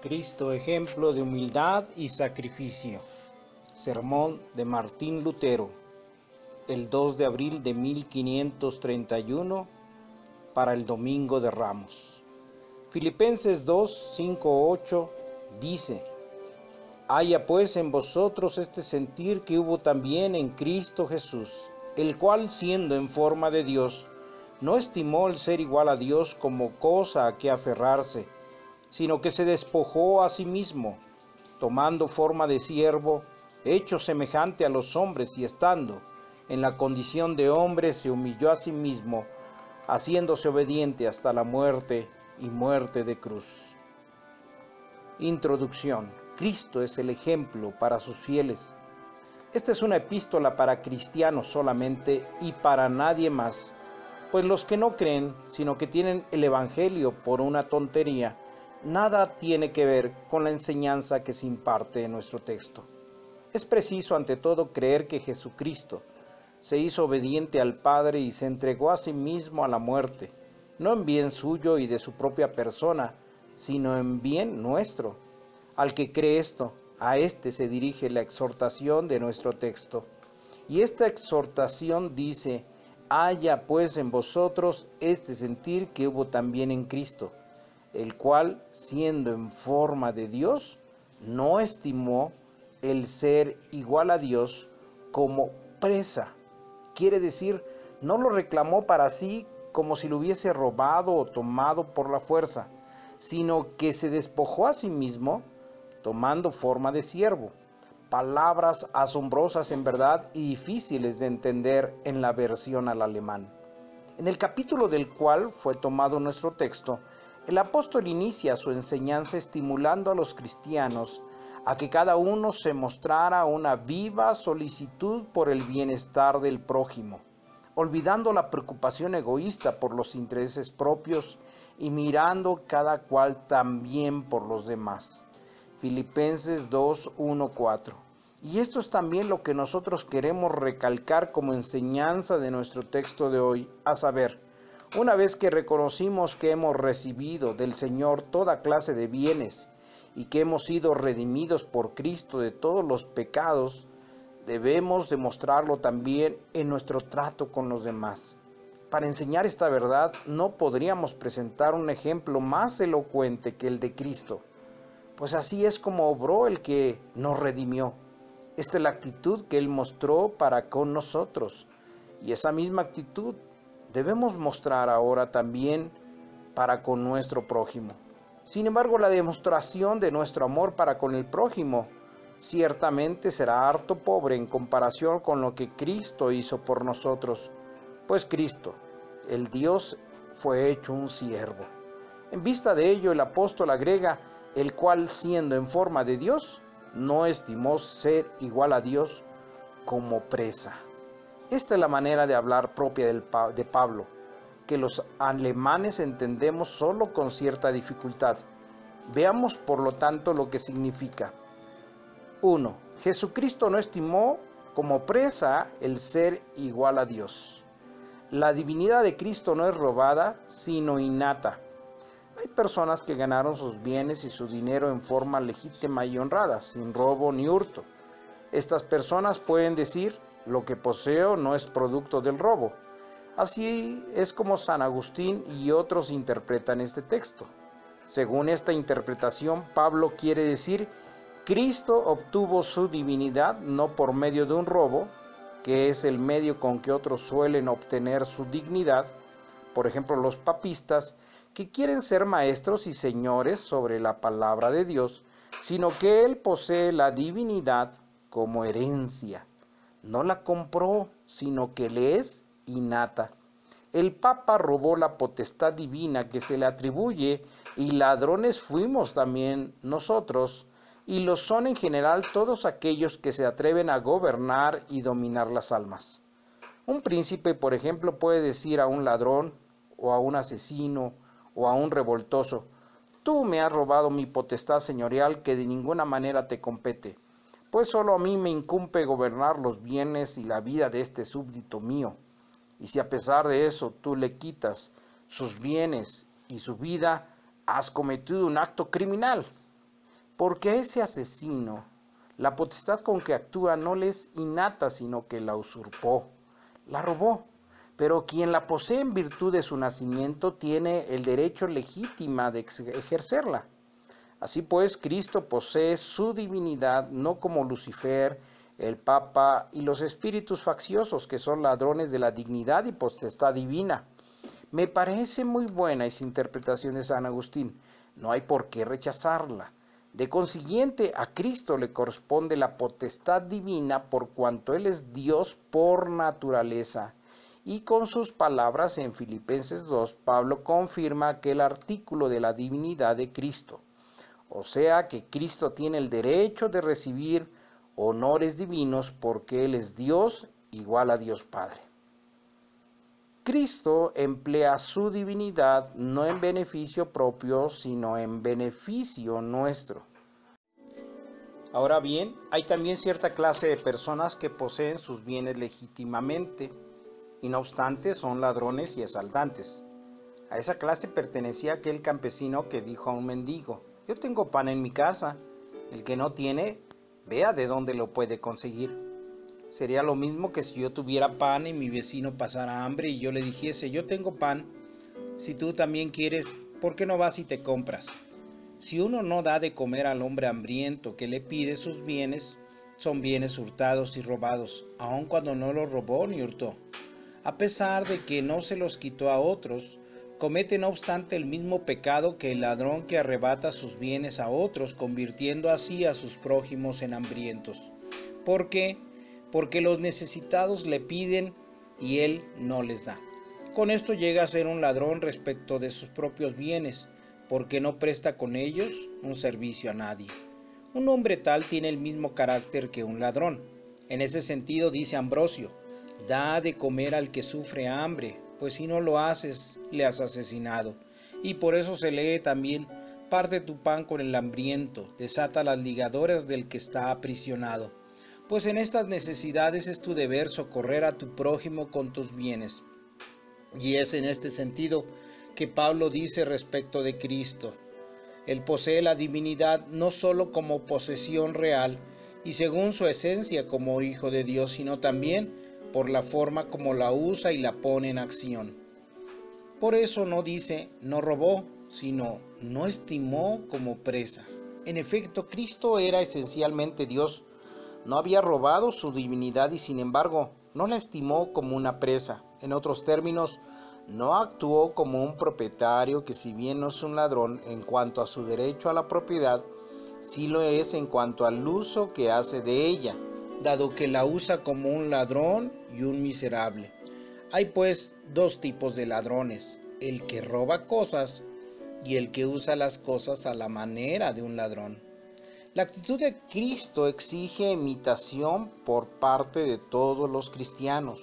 Cristo, ejemplo de humildad y sacrificio. Sermón de Martín Lutero, el 2 de abril de 1531, para el Domingo de Ramos. Filipenses 2, 5, 8 dice: Haya pues en vosotros este sentir que hubo también en Cristo Jesús, el cual, siendo en forma de Dios, no estimó el ser igual a Dios como cosa a que aferrarse, sino que se despojó a sí mismo, tomando forma de siervo, hecho semejante a los hombres, y estando en la condición de hombre, se humilló a sí mismo, haciéndose obediente hasta la muerte y muerte de cruz. Introducción. Cristo es el ejemplo para sus fieles. Esta es una epístola para cristianos solamente y para nadie más, pues los que no creen, sino que tienen el Evangelio por una tontería, nada tiene que ver con la enseñanza que se imparte en nuestro texto. Es preciso ante todo creer que Jesucristo se hizo obediente al Padre y se entregó a sí mismo a la muerte, no en bien suyo y de su propia persona, sino en bien nuestro. Al que cree esto, a éste se dirige la exhortación de nuestro texto. Y esta exhortación dice: haya pues en vosotros este sentir que hubo también en Cristo, el cual, siendo en forma de Dios, no estimó el ser igual a Dios como presa. Quiere decir, no lo reclamó para sí como si lo hubiese robado o tomado por la fuerza, sino que se despojó a sí mismo, tomando forma de siervo. Palabras asombrosas en verdad y difíciles de entender en la versión al alemán. En el capítulo del cual fue tomado nuestro texto, el apóstol inicia su enseñanza estimulando a los cristianos a que cada uno se mostrara una viva solicitud por el bienestar del prójimo, olvidando la preocupación egoísta por los intereses propios y mirando cada cual también por los demás. Filipenses 2, 1, 4. Y esto es también lo que nosotros queremos recalcar como enseñanza de nuestro texto de hoy, a saber, una vez que reconocimos que hemos recibido del Señor toda clase de bienes y que hemos sido redimidos por Cristo de todos los pecados, debemos demostrarlo también en nuestro trato con los demás. Para enseñar esta verdad no podríamos presentar un ejemplo más elocuente que el de Cristo, pues así es como obró el que nos redimió. Esta es la actitud que Él mostró para con nosotros, y esa misma actitud debemos mostrar ahora también para con nuestro prójimo. Sin embargo, la demostración de nuestro amor para con el prójimo ciertamente será harto pobre en comparación con lo que Cristo hizo por nosotros, pues Cristo, el Dios, fue hecho un siervo. En vista de ello, el apóstol agrega: el cual, siendo en forma de Dios, no estimó ser igual a Dios como presa. Esta es la manera de hablar propia de Pablo, que los alemanes entendemos solo con cierta dificultad. Veamos por lo tanto lo que significa. 1. Jesucristo no estimó como presa el ser igual a Dios. La divinidad de Cristo no es robada, sino innata. Hay personas que ganaron sus bienes y su dinero en forma legítima y honrada, sin robo ni hurto. Estas personas pueden decir: lo que poseo no es producto del robo. Así es como San Agustín y otros interpretan este texto. Según esta interpretación, Pablo quiere decir: Cristo obtuvo su divinidad no por medio de un robo, que es el medio con que otros suelen obtener su dignidad, por ejemplo los papistas, que quieren ser maestros y señores sobre la palabra de Dios, sino que Él posee la divinidad como herencia. No la compró, sino que le es innata. El Papa robó la potestad divina que se le atribuye, y ladrones fuimos también nosotros, y lo son en general todos aquellos que se atreven a gobernar y dominar las almas. Un príncipe, por ejemplo, puede decir a un ladrón, o a un asesino, o a un revoltoso: tú me has robado mi potestad señorial que de ninguna manera te compete, pues solo a mí me incumbe gobernar los bienes y la vida de este súbdito mío. Y si a pesar de eso tú le quitas sus bienes y su vida, has cometido un acto criminal. Porque a ese asesino, la potestad con que actúa no le es innata, sino que la usurpó, la robó. Pero quien la posee en virtud de su nacimiento tiene el derecho legítimo de ejercerla. Así pues, Cristo posee su divinidad no como Lucifer, el Papa y los espíritus facciosos que son ladrones de la dignidad y potestad divina. Me parece muy buena esa interpretación de San Agustín. No hay por qué rechazarla. De consiguiente, a Cristo le corresponde la potestad divina por cuanto Él es Dios por naturaleza. Y con sus palabras en Filipenses 2, Pablo confirma aquel artículo de la divinidad de Cristo. O sea que Cristo tiene el derecho de recibir honores divinos porque Él es Dios igual a Dios Padre. Cristo emplea su divinidad no en beneficio propio, sino en beneficio nuestro. Ahora bien, hay también cierta clase de personas que poseen sus bienes legítimamente, y no obstante son ladrones y asaltantes. A esa clase pertenecía aquel campesino que dijo a un mendigo: yo tengo pan en mi casa, el que no tiene, vea de dónde lo puede conseguir. Sería lo mismo que si yo tuviera pan y mi vecino pasara hambre y yo le dijese: yo tengo pan, si tú también quieres, ¿por qué no vas y te compras? Si uno no da de comer al hombre hambriento que le pide sus bienes, son bienes hurtados y robados, aun cuando no los robó ni hurtó. A pesar de que no se los quitó a otros, comete no obstante el mismo pecado que el ladrón que arrebata sus bienes a otros, convirtiendo así a sus prójimos en hambrientos. ¿Por qué? Porque los necesitados le piden y él no les da. Con esto llega a ser un ladrón respecto de sus propios bienes, porque no presta con ellos un servicio a nadie. Un hombre tal tiene el mismo carácter que un ladrón. En ese sentido dice Ambrosio: da de comer al que sufre hambre, pues si no lo haces, le has asesinado. Y por eso se lee también: parte tu pan con el hambriento, desata las ligaduras del que está aprisionado. Pues en estas necesidades es tu deber socorrer a tu prójimo con tus bienes. Y es en este sentido que Pablo dice respecto de Cristo: Él posee la divinidad no solo como posesión real y según su esencia como Hijo de Dios, sino también por la forma como la usa y la pone en acción. Por eso no dice no robó, sino no estimó como presa. En efecto, Cristo era esencialmente Dios. No había robado su divinidad y sin embargo no la estimó como una presa. En otros términos, no actuó como un propietario que, si bien no es un ladrón en cuanto a su derecho a la propiedad, sí lo es en cuanto al uso que hace de ella, dado que la usa como un ladrón y un miserable. Hay pues dos tipos de ladrones: el que roba cosas y el que usa las cosas a la manera de un ladrón. La actitud de Cristo exige imitación por parte de todos los cristianos.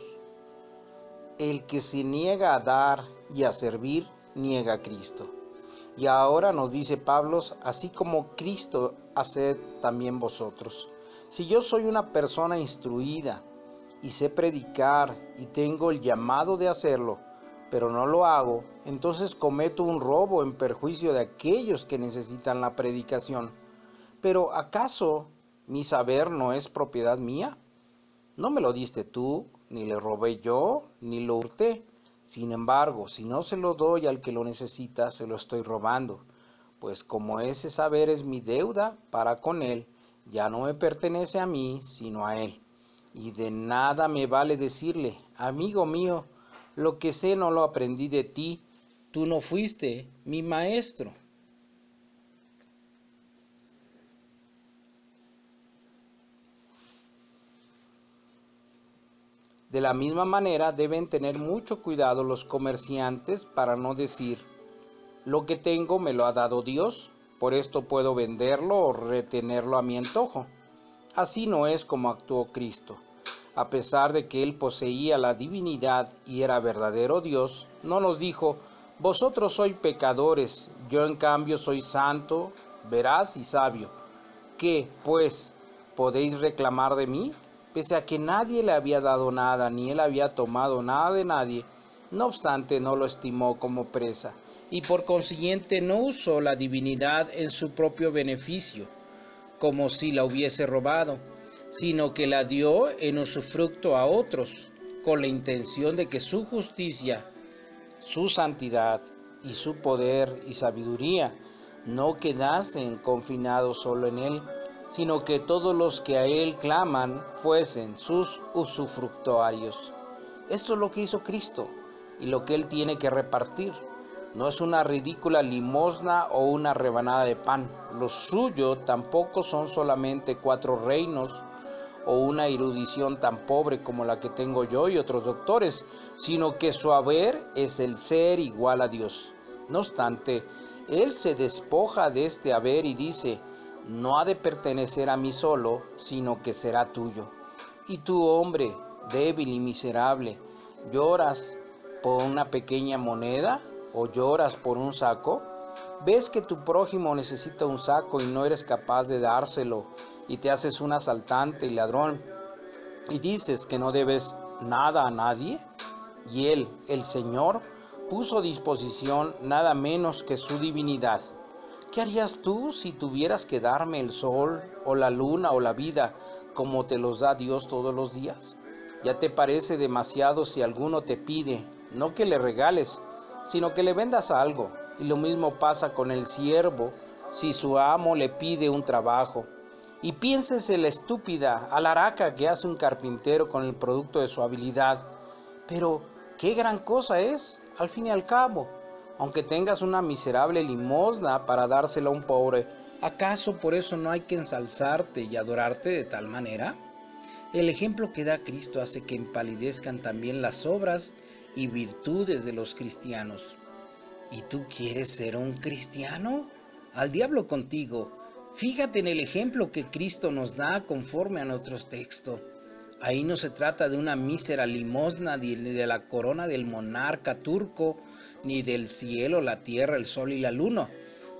El que se niega a dar y a servir, niega a Cristo. Y ahora nos dice Pablo: así como Cristo, haced también vosotros. Si yo soy una persona instruida y sé predicar y tengo el llamado de hacerlo, pero no lo hago, entonces cometo un robo en perjuicio de aquellos que necesitan la predicación. Pero ¿acaso mi saber no es propiedad mía? No me lo diste tú, ni le robé yo, ni lo hurté. Sin embargo, si no se lo doy al que lo necesita, se lo estoy robando. Pues como ese saber es mi deuda para con él, ya no me pertenece a mí, sino a él. Y de nada me vale decirle: amigo mío, lo que sé no lo aprendí de ti, tú no fuiste mi maestro. De la misma manera deben tener mucho cuidado los comerciantes para no decir: lo que tengo me lo ha dado Dios, por esto puedo venderlo o retenerlo a mi antojo. Así no es como actuó Cristo. A pesar de que Él poseía la divinidad y era verdadero Dios, no nos dijo: vosotros sois pecadores, yo en cambio soy santo, veraz y sabio. ¿Qué, pues, podéis reclamar de mí? Pese a que nadie le había dado nada, ni él había tomado nada de nadie, no obstante no lo estimó como presa, y por consiguiente no usó la divinidad en su propio beneficio. como si la hubiese robado, sino que la dio en usufructo a otros, con la intención de que su justicia, su santidad y su poder y sabiduría no quedasen confinados solo en él, sino que todos los que a él claman fuesen sus usufructuarios. Esto es lo que hizo Cristo y lo que él tiene que repartir. No es una ridícula limosna o una rebanada de pan. Lo suyo tampoco son solamente 4 reinos o una erudición tan pobre como la que tengo yo y otros doctores, sino que su haber es el ser igual a Dios. No obstante, él se despoja de este haber y dice: no ha de pertenecer a mí solo, sino que será tuyo. Y tú, hombre débil y miserable, ¿lloras por una pequeña moneda o lloras por un saco? ¿Ves que tu prójimo necesita un saco y no eres capaz de dárselo, y te haces un asaltante y ladrón, y dices que no debes nada a nadie? Y él, el Señor, puso a disposición nada menos que su divinidad. ¿Qué harías tú si tuvieras que darme el sol o la luna o la vida como te los da Dios todos los días? ¿Ya te parece demasiado si alguno te pide, no que le regales, sino que le vendas algo? Y lo mismo pasa con el siervo si su amo le pide un trabajo. Y piénsese la estúpida alharaca que hace un carpintero con el producto de su habilidad. Pero qué gran cosa es, al fin y al cabo, aunque tengas una miserable limosna para dársela a un pobre. ¿Acaso por eso no hay que ensalzarte y adorarte de tal manera? El ejemplo que da Cristo hace que empalidezcan también las obras y virtudes de los cristianos. ¿Y tú quieres ser un cristiano? Al diablo contigo. Fíjate en el ejemplo que Cristo nos da conforme a nuestro texto. Ahí no se trata de una mísera limosna ni de la corona del monarca turco, ni del cielo, la tierra, el sol y la luna.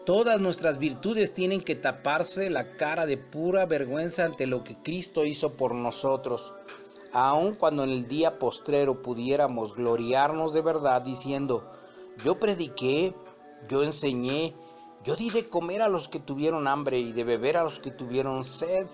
Todas nuestras virtudes tienen que taparse la cara de pura vergüenza ante lo que Cristo hizo por nosotros, aun cuando en el día postrero pudiéramos gloriarnos de verdad diciendo: yo prediqué, yo enseñé, yo di de comer a los que tuvieron hambre y de beber a los que tuvieron sed.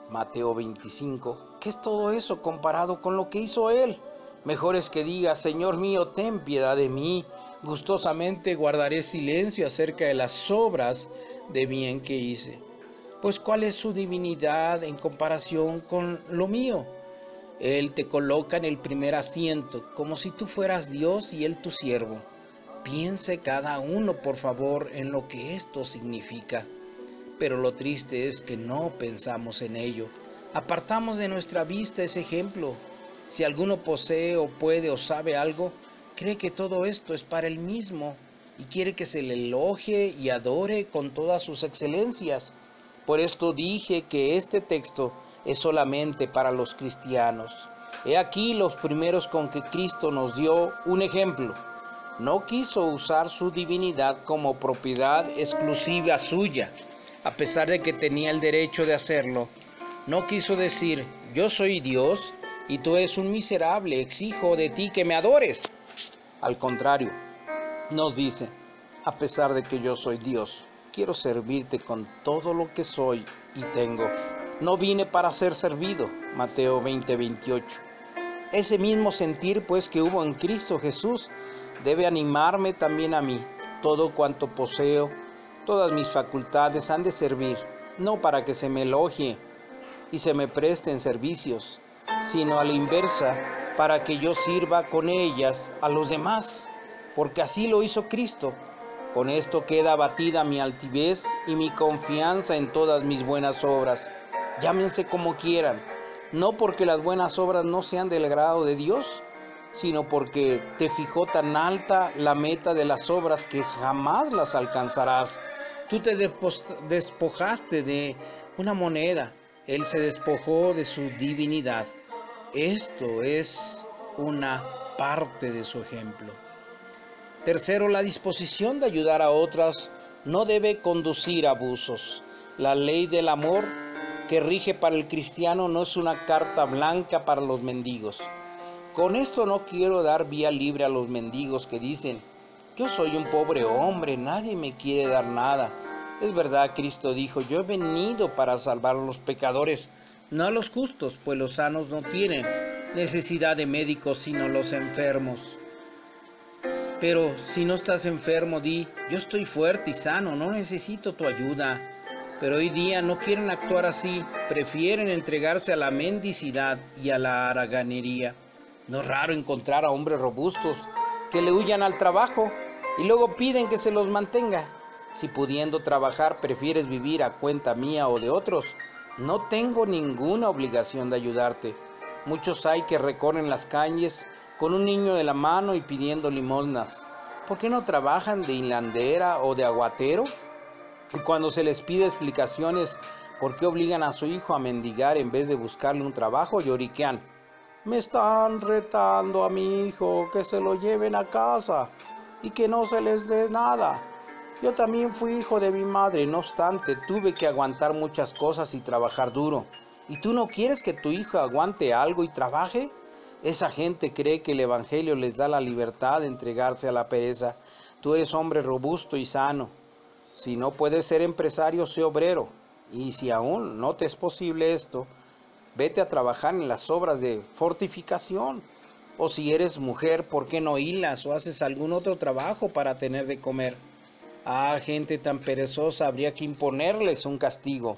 Mateo 25. ¿Qué es todo eso comparado con lo que hizo Él? Mejor es que diga: Señor mío, ten piedad de mí. Gustosamente guardaré silencio acerca de las obras de bien que hice. Pues ¿cuál es su divinidad en comparación con lo mío? Él te coloca en el primer asiento, como si tú fueras Dios y Él tu siervo. Piense cada uno, por favor, en lo que esto significa. Pero lo triste es que no pensamos en ello. Apartamos de nuestra vista ese ejemplo. Si alguno posee o puede o sabe algo, cree que todo esto es para él mismo y quiere que se le elogie y adore con todas sus excelencias. Por esto dije que este texto es solamente para los cristianos. He aquí los primeros con que Cristo nos dio un ejemplo. No quiso usar su divinidad como propiedad exclusiva suya, a pesar de que tenía el derecho de hacerlo. No quiso decir: yo soy Dios y tú eres un miserable, exijo de ti que me adores. Al contrario, nos dice: a pesar de que yo soy Dios, quiero servirte con todo lo que soy y tengo. No vine para ser servido. Mateo 20:28. Ese mismo sentir pues que hubo en Cristo Jesús debe animarme también a mí. Todo cuanto poseo, todas mis facultades han de servir, no para que se me elogie y se me presten servicios, sino a la inversa, para que yo sirva con ellas a los demás, porque así lo hizo Cristo. Con esto queda abatida mi altivez y mi confianza en todas mis buenas obras. Llámense como quieran, no porque las buenas obras no sean del agrado de Dios, sino porque te fijó tan alta la meta de las obras que jamás las alcanzarás. Tú te despojaste de una moneda, Él se despojó de su divinidad. Esto es una parte de su ejemplo. Tercero, la disposición de ayudar a otras no debe conducir a abusos. La ley del amor que rige para el cristiano no es una carta blanca para los mendigos. Con esto no quiero dar vía libre a los mendigos que dicen: yo soy un pobre hombre, nadie me quiere dar nada. Es verdad, Cristo dijo, yo he venido para salvar a los pecadores, no a los justos, pues los sanos no tienen necesidad de médicos, sino los enfermos. Pero si no estás enfermo, di, yo estoy fuerte y sano, no necesito tu ayuda. Pero hoy día no quieren actuar así, prefieren entregarse a la mendicidad y a la haraganería. No es raro encontrar a hombres robustos que le huyan al trabajo y luego piden que se los mantenga. Si pudiendo trabajar prefieres vivir a cuenta mía o de otros, no tengo ninguna obligación de ayudarte. Muchos hay que recorren las calles con un niño de la mano y pidiendo limosnas. ¿Por qué no trabajan de hilandera o de aguatero? Y cuando se les pide explicaciones por qué obligan a su hijo a mendigar en vez de buscarle un trabajo, lloriquean. Me están retando a mi hijo que se lo lleven a casa y que no se les dé nada. Yo también fui hijo de mi madre, no obstante, tuve que aguantar muchas cosas y trabajar duro. ¿Y tú no quieres que tu hijo aguante algo y trabaje? Esa gente cree que el Evangelio les da la libertad de entregarse a la pereza. Tú eres hombre robusto y sano. Si no puedes ser empresario, sé obrero. Y si aún no te es posible esto, vete a trabajar en las obras de fortificación. O si eres mujer, ¿por qué no hilas o haces algún otro trabajo para tener de comer? Ah, gente tan perezosa, habría que imponerles un castigo.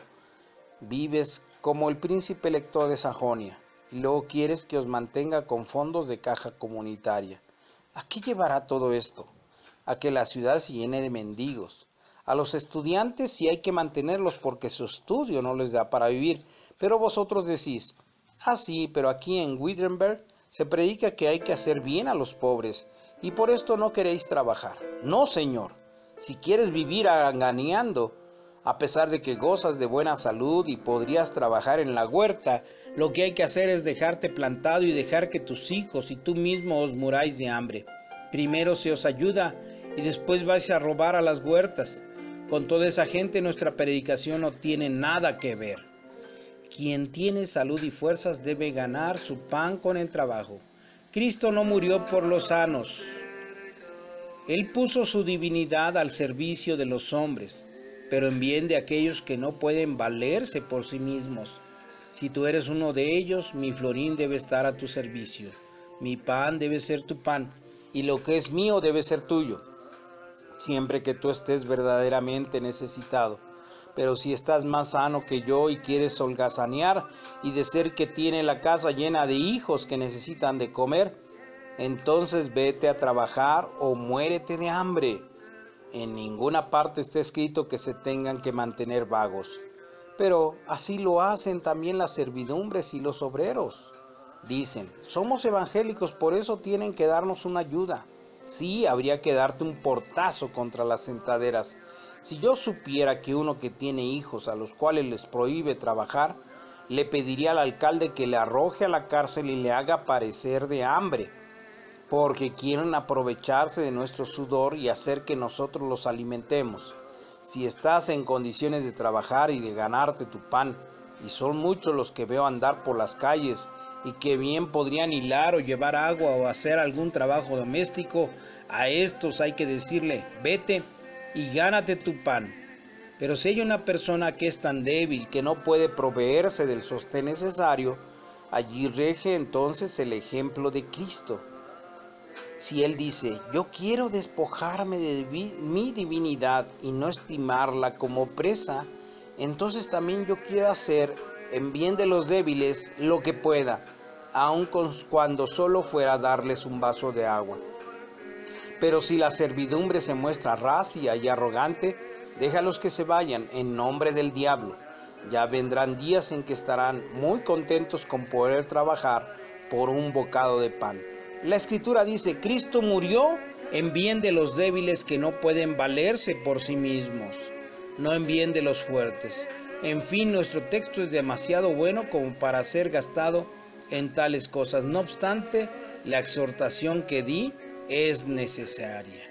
Vives como el príncipe elector de Sajonia y luego quieres que os mantenga con fondos de caja comunitaria. ¿A qué llevará todo esto? A que la ciudad se llene de mendigos. A los estudiantes sí hay que mantenerlos porque su estudio no les da para vivir, pero vosotros decís, sí, pero aquí en Wittenberg se predica que hay que hacer bien a los pobres y por esto no queréis trabajar. No, señor. Si quieres vivir haraganeando, a pesar de que gozas de buena salud y podrías trabajar en la huerta, lo que hay que hacer es dejarte plantado y dejar que tus hijos y tú mismo os muráis de hambre. Primero se os ayuda y después vais a robar a las huertas. Con toda esa gente nuestra predicación no tiene nada que ver. Quien tiene salud y fuerzas debe ganar su pan con el trabajo. Cristo no murió por los sanos. Él puso su divinidad al servicio de los hombres, pero en bien de aquellos que no pueden valerse por sí mismos. Si tú eres uno de ellos, mi florín debe estar a tu servicio. Mi pan debe ser tu pan, y lo que es mío debe ser tuyo, siempre que tú estés verdaderamente necesitado. Pero si estás más sano que yo y quieres holgazanear y decir que tiene la casa llena de hijos que necesitan de comer, entonces vete a trabajar o muérete de hambre. En ninguna parte está escrito que se tengan que mantener vagos. Pero así lo hacen también las servidumbres y los obreros. Dicen, somos evangélicos, por eso tienen que darnos una ayuda. Sí, habría que darte un portazo contra las sentaderas. Si yo supiera que uno que tiene hijos a los cuales les prohíbe trabajar, le pediría al alcalde que le arroje a la cárcel y le haga padecer de hambre, porque quieren aprovecharse de nuestro sudor y hacer que nosotros los alimentemos. Si estás en condiciones de trabajar y de ganarte tu pan, y son muchos los que veo andar por las calles y que bien podrían hilar o llevar agua o hacer algún trabajo doméstico, a estos hay que decirle, vete y gánate tu pan. Pero si hay una persona que es tan débil que no puede proveerse del sostén necesario, allí rige entonces el ejemplo de Cristo. Si Él dice, yo quiero despojarme de mi divinidad y no estimarla como presa, entonces también yo quiero hacer en bien de los débiles lo que pueda, aun cuando solo fuera darles un vaso de agua. Pero si la servidumbre se muestra racia y arrogante, déjalos que se vayan en nombre del diablo. Ya vendrán días en que estarán muy contentos con poder trabajar por un bocado de pan. La Escritura dice, Cristo murió en bien de los débiles que no pueden valerse por sí mismos, no en bien de los fuertes. En fin, nuestro texto es demasiado bueno como para ser gastado en tales cosas. No obstante, la exhortación que di es necesaria.